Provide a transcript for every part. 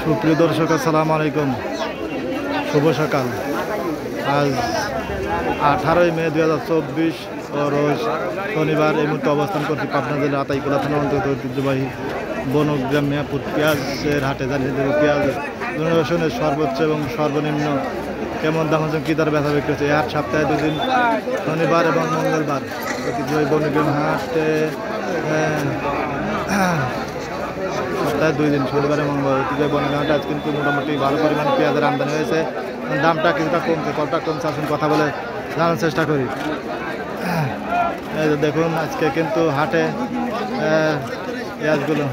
সুপ্রিয় দর্শক আসসালামু আলাইকুম, শুভ সকাল। আজ 18 মে 2024 রোজ শনিবার। এই মুহূর্তে অবস্থান করছি পাবনা জেলার আতাইকুলা থানা অন্তর্গত ঐতিহ্যবাহী বনগ্রাম মেয়াপুর পেঁয়াজের হাটে। জানিয়ে দেবো পেঁয়াজ রসুনের সর্বোচ্চ এবং সর্বনিম্ন কেমন দাম হচ্ছে, কী তার ব্যথা বিক্রি হচ্ছে। এই হাট সপ্তাহে দুদিন, শনিবার এবং মঙ্গলবার। ঐতিহ্যবাহী বনগ্রাম হাটে সপ্তাহে 2 দিন, শনিবার এবং মঙ্গলবার। ঐতিহ্যবাহী বনগ্রাম হাটে আজ কিন্তু মোটামুটি ভালো পরিমাণে পেঁয়াজের আমদানি হয়েছে। দামটা কিছুটা কমছে, কতটা কমছে আসুন কথা বলে জানার চেষ্টা করি। এই যে দেখুন আজকে কিন্তু হাটে পেঁয়াজগুলো।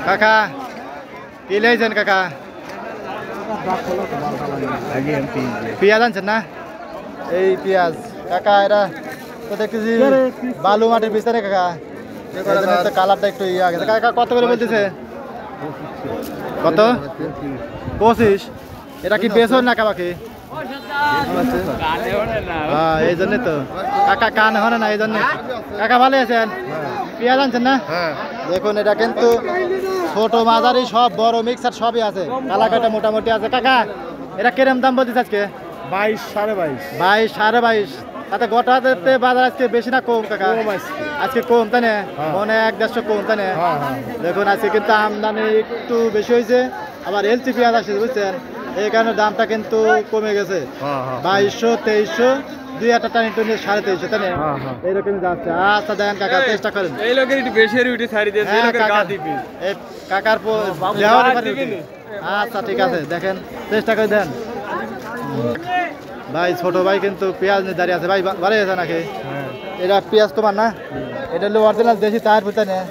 কাকা কি লেগেছেন কাকা? পেঁয়াজ আনছেন না? এই পেঁয়াজ কাকা এরা তো দেখতেছি বালু মাটির বিস্তারে কাকা, কালারটা একটু ইয়ে গেছে। কাকা কত করে বলতেছে? কত? 25। এটা কি বেসন না কাবাকি? হ্যাঁ, এই জন্য তো কাকা কান হয় না, এই জন্য। কাকা ভালো আছেন? পেঁয়াজ আনছেন না? দেখুন এটা কিন্তু ছোট মাঝারি সব বড় মিক্সার সবই আছে, কালাকাটা মোটামুটি আছে। কাকা এটা কিরম দাম বলছিস আজকে? 22, 22.5। 22, 22.5। তাতে গোটাতে বাজার আজকে বেশি না কম কাকা? আজকে কম তাই না? মনে 1-1.5 কম তাই না? দেখুন আজকে কিন্তু আমদানি একটু বেশি হয়েছে, আবার এলসি পেঁয়াজ আসছে বুঝছেন, এই কারণে দামটা কিন্তু কমে গেছে। 2200, 2300, 2-1 টান একটু 2350 তাই না? এইরকমই যাচ্ছে। আচ্ছা দেন কাকা, চেষ্টা করেন। এই লোকের একটু বেশি উঠে ছাড়ি দিয়ে এই লোকের গা দিবি। এই কাকার আচ্ছা ঠিক আছে, দেখেন চেষ্টা করে দেন। ভাই ছোট ভাই কিন্তু পেঁয়াজ নিয়ে দাঁড়িয়ে আছে। ভাই ভালো আছে নাকি? এটা পেঁয়াজ তোমার না? এটা হলো অরিজিনাল দেশি তার ফুটা নেই,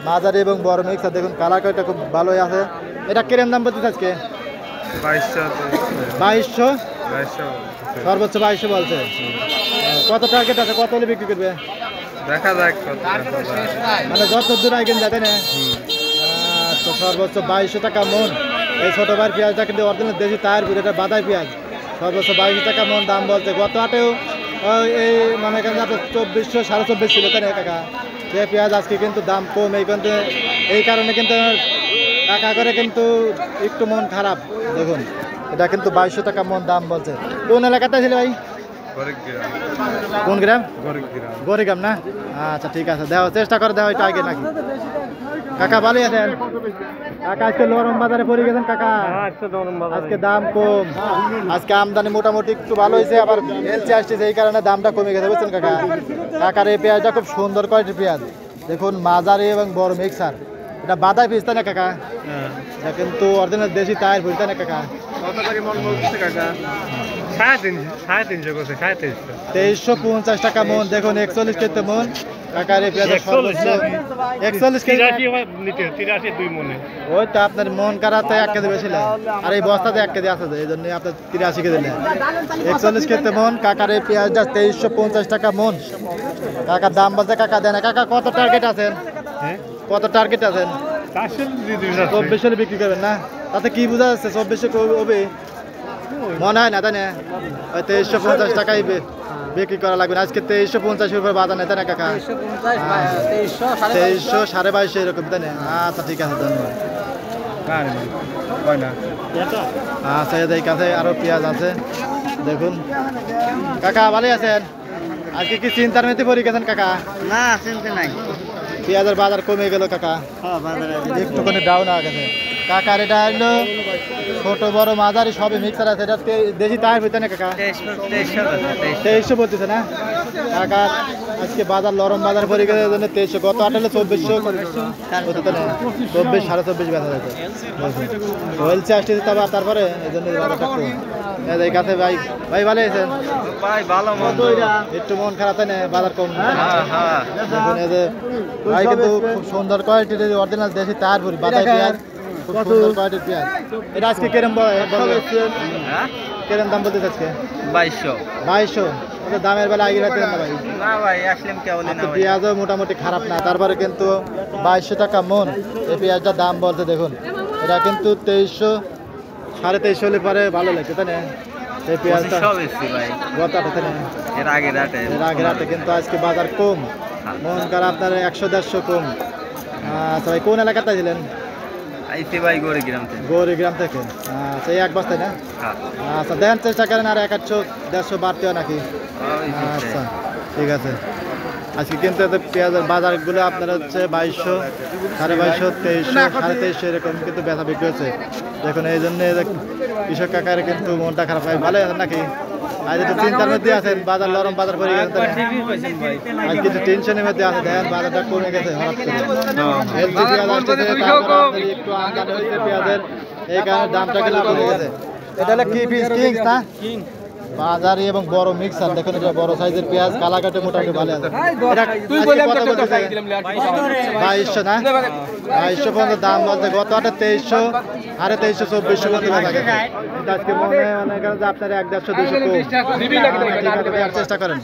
মাঝারি এবং বড় মিক্সার। দেখুন কালার কালারটা খুব ভালোই আছে। এটা কিরম দাম বলছিস আজকে? 2200। সর্বোচ্চ 2200 বলছে। কত টার্গেট আছে, কত হলে বিক্রি করবে? দেখা যাক মানে যত দূর আইকেন যাবে না। তো সর্বোচ্চ 2200 টাকা মন। এই ছোট ভাইয়ের পেঁয়াজটা কিন্তু অরিজিনাল দেশি তার ফুটা, এটা বাদাই পেঁয়াজ। সর্বোচ্চ 2200 টাকা মন দাম বলছে। গত হাটেও এই মানে এখানে 2400, 2450 ছিল তাই না কাকা? সে পেঁয়াজ আজকে কিন্তু দাম কম, এই কারণে কিন্তু টাকা করে কিন্তু একটু মন খারাপ। দেখুন এটা কিন্তু 2200 টাকা মন দাম বলছে। কোন এলাকাতে ছিল ভাই? কোন গ্রাম? গরিগ্রাম না? আচ্ছা ঠিক আছে, দেওয়ার চেষ্টা করে দেওয়া একটু আগে নাকি। কাকা ভালো আছেন? কাকা আজকে নরম বাজারে পড়ে গেছেন কাকা? আজকে দাম কম, আজকে আমদানি মোটামুটি একটু ভালো হয়েছে, আবার এলচি আসছে, এই কারণে দামটা কমে গেছে বুঝছেন কাকা। কাকার এই পেঁয়াজটা খুব সুন্দর কোয়ালিটির পেঁয়াজ। দেখুন মাঝারি এবং বড় মিক্সার, এটা বাদাই পিস তাই না কাকা? এটা কিন্তু অরিজিনাল দেশি টায়ার ফুল তাই না কাকা? 2350 টাকা মন। দেখুন 41 কেজি মন কাকার এই পেঁয়াজ। 41 কেজি ওই তো আপনার মন কারাতে 1 কেজি বেশি নেয়, আর এই বস্তাতে 1 কেজি আছে, এই জন্য আপনার 83 কেজি নেয়। 41 কেজি মন কাকার এই পেঁয়াজটা 2350 টাকা মন। কাকার দাম বলতে কাকা দেন। কাকা কত টার্গেট আছেন? কত টার্গেট আছেন? 2400 বিক্রি করবেন না? তাতে কি বোঝা যাচ্ছে 2400 হবে মনে হয় না তাই না? 2350 টাকাই বিক্রি করা লাগবে। আজকে 2350 উপর বাজার নেই তাই না কাকা? 2300, 2250 এরকম তাই না? আচ্ছা ঠিক আছে, ধন্যবাদ। আচ্ছা এদের কাছে আরো পেঁয়াজ আছে। দেখুন কাকা ভালো আছেন? আজকে কি চিন্তার মধ্যে পড়ে গেছেন কাকা? না, চিন্তা নাই। পেঁয়াজের বাজার কমে গেল কাকা, একটুখানি ডাউন হয়ে গেছে। কাকার এটা হলো ছোট বড় মাঝারি সবই মিক্সার আছে। এটা দেশি তাই হইতে না কাকা? 2300 বলতেছে না কাকা? আজকে বাজার নরম বাজার পড়ে গেছে, 2300। গত হাট হলে 2400 হতে না, 24, 24.5 বেচা যেত। বলছে আসতেছে তারপরে এই জন্য বাজারটা কম। এই কাছে ভাই ভাই ভালো আছেন? একটু মন খারাপ তাই না, বাজার কম। দেখুন এই যে ভাই কিন্তু খুব সুন্দর কোয়ালিটির অরিজিনাল দেশি তার ভরি বাদাই পেঁয়াজ, খুব সুন্দর কোয়ালিটির পেঁয়াজ। এটা আজকে কিরম কিরম দাম বলতে আজকে? 2200। দামের বেলা আগে রাখতেন না ভাই? না ভাই, আসলাম কেবল না। পেঁয়াজও মোটামুটি খারাপ না, তারপরে কিন্তু 2200 টাকা মন এই পেঁয়াজটার দাম বলতে। দেখুন এটা কিন্তু 2300, 2350 হলে পরে ভালো লাগছে তাই না? এই পেঁয়াজটা গত হাটে না, এর আগে রাতে কিন্তু আজকে বাজার কম, মন খারাপ আপনার 100-150 কম। আচ্ছা ভাই কোন এলাকাতে ছিলেন? আইসি ভাই গড়গ্রাম থেকে। গৌরীগ্রাম থেকে। আচ্ছা এই এক বস্তায় না? হ্যাঁ। আচ্ছা দেন চেষ্টা করেন আর 100 150 বাড়তে হয় নাকি? আচ্ছা ঠিক আছে। আজকে কিন্তু এদের পেঁয়াজের বাজারগুলো আপনার হচ্ছে 2200, 2250, 2300, 2350 এরকম কিন্তু বেচা বিক্রি হচ্ছে। দেখুন এই জন্য কৃষক কাকার কিন্তু মনটা খারাপ হয়। ভালো আছেন নাকি? আজ একটু চিন্তার মধ্যে আছেন, বাজার নরম বাজার পড়ে গেছে, আজ কিছু টেনশনের মধ্যে আছে। দেখেন বাজারটা কমে গেছে হঠাৎ করে। হেলদি পেঁয়াজ আসতেছে, তারপরে আপনার একটু আমদানি হয়েছে পেঁয়াজের, এই কারণে দামটা কিন্তু কমে গেছে। এটা হলো কি পিস? কিংস না? বাজারি এবং বড় মিক্সার। দেখুন এটা বড় সাইজের পেঁয়াজ, কালাকাটে মোটামুটি ভালো আছে। এটা কত বলতেছে? 2200 না? 2200 পর্যন্ত দাম বলতে, গত হাটে 2300, 2350, 2400 পর্যন্ত বেচা গেছে। কিন্তু আজকে মনে হয় আপনার 150, 200 চেষ্টা করেন।